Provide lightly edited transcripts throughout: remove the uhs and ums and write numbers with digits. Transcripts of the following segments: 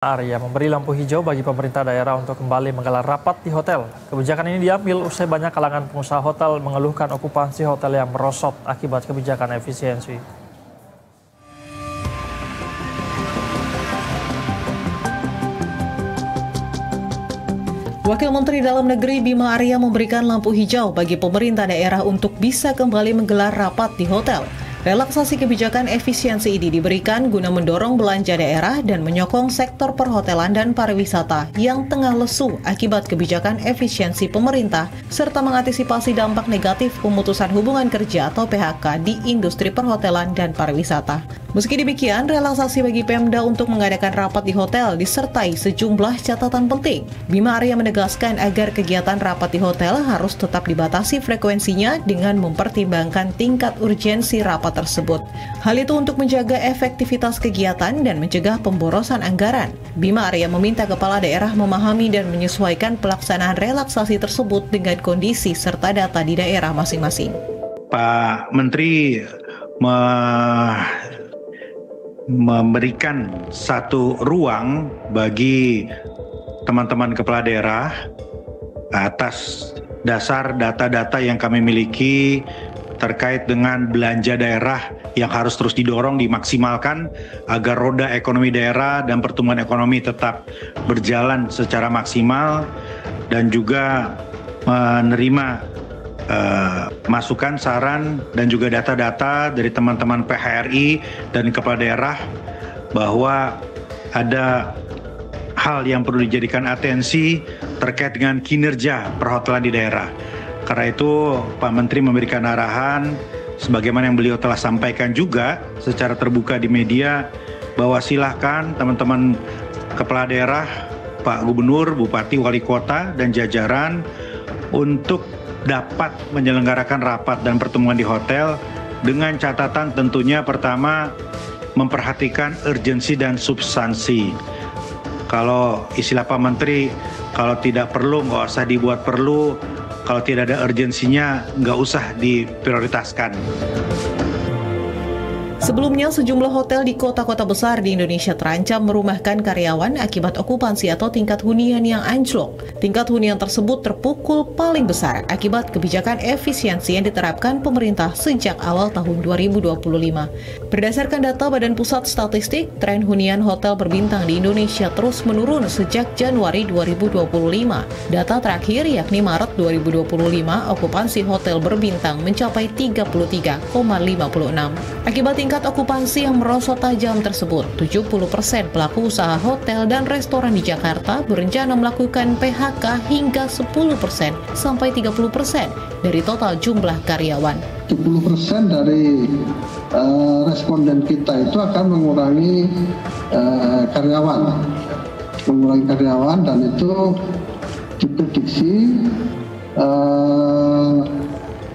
Arya memberi lampu hijau bagi pemerintah daerah untuk kembali menggelar rapat di hotel. Kebijakan ini diambil usai banyak kalangan pengusaha hotel mengeluhkan okupansi hotel yang merosot akibat kebijakan efisiensi. Wakil Menteri Dalam Negeri Bima Arya memberikan lampu hijau bagi pemerintah daerah untuk bisa kembali menggelar rapat di hotel. Relaksasi kebijakan efisiensi ini diberikan guna mendorong belanja daerah dan menyokong sektor perhotelan dan pariwisata yang tengah lesu akibat kebijakan efisiensi pemerintah, serta mengantisipasi dampak negatif pemutusan hubungan kerja atau PHK di industri perhotelan dan pariwisata. Meski demikian, relaksasi bagi Pemda untuk mengadakan rapat di hotel disertai sejumlah catatan penting. Bima Arya menegaskan agar kegiatan rapat di hotel harus tetap dibatasi frekuensinya dengan mempertimbangkan tingkat urgensi rapat tersebut. Hal itu untuk menjaga efektivitas kegiatan dan mencegah pemborosan anggaran. Bima Arya meminta kepala daerah memahami dan menyesuaikan pelaksanaan relaksasi tersebut dengan kondisi serta data di daerah masing-masing. Pak Menteri memberikan satu ruang bagi teman-teman kepala daerah atas dasar data-data yang kami miliki terkait dengan belanja daerah yang harus terus didorong, dimaksimalkan agar roda ekonomi daerah dan pertumbuhan ekonomi tetap berjalan secara maksimal, dan juga menerima masukan, saran, dan juga data-data dari teman-teman PHRI dan kepala daerah bahwa ada hal yang perlu dijadikan atensi terkait dengan kinerja perhotelan di daerah. Karena itu Pak Menteri memberikan arahan sebagaimana yang beliau telah sampaikan juga secara terbuka di media, bahwa silahkan teman-teman kepala daerah, Pak Gubernur, Bupati, Wali Kota, dan jajaran untuk dapat menyelenggarakan rapat dan pertemuan di hotel dengan catatan tentunya pertama memperhatikan urgensi dan substansi. Kalau istilah Pak Menteri, kalau tidak perlu nggak usah dibuat perlu, kalau tidak ada urgensinya nggak usah diprioritaskan. Sebelumnya, sejumlah hotel di kota-kota besar di Indonesia terancam merumahkan karyawan akibat okupansi atau tingkat hunian yang anjlok. Tingkat hunian tersebut terpukul paling besar akibat kebijakan efisiensi yang diterapkan pemerintah sejak awal tahun 2025. Berdasarkan data Badan Pusat Statistik, tren hunian hotel berbintang di Indonesia terus menurun sejak Januari 2025. Data terakhir yakni Maret 2025, okupansi hotel berbintang mencapai 33,56. Akibat tingkat okupansi yang merosot tajam tersebut, 70% pelaku usaha hotel dan restoran di Jakarta berencana melakukan PHK hingga 10% sampai 30% dari total jumlah karyawan. 70% dari responden kita itu akan mengurangi karyawan, dan itu diprediksi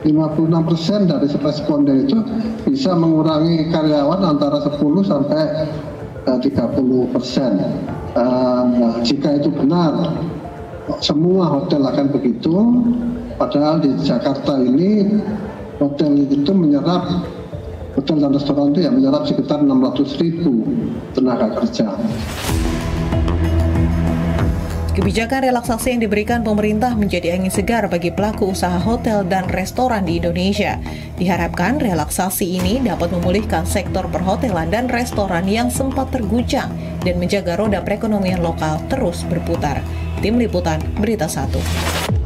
56% dari responden itu bisa mengurangi karyawan antara 10 sampai 30%. Jika itu benar, semua hotel akan begitu, padahal di Jakarta ini hotel dan restoran itu menyerap sekitar 600.000 tenaga kerja. Kebijakan relaksasi yang diberikan pemerintah menjadi angin segar bagi pelaku usaha hotel dan restoran di Indonesia. Diharapkan relaksasi ini dapat memulihkan sektor perhotelan dan restoran yang sempat terguncang dan menjaga roda perekonomian lokal terus berputar. Tim Liputan Berita 1.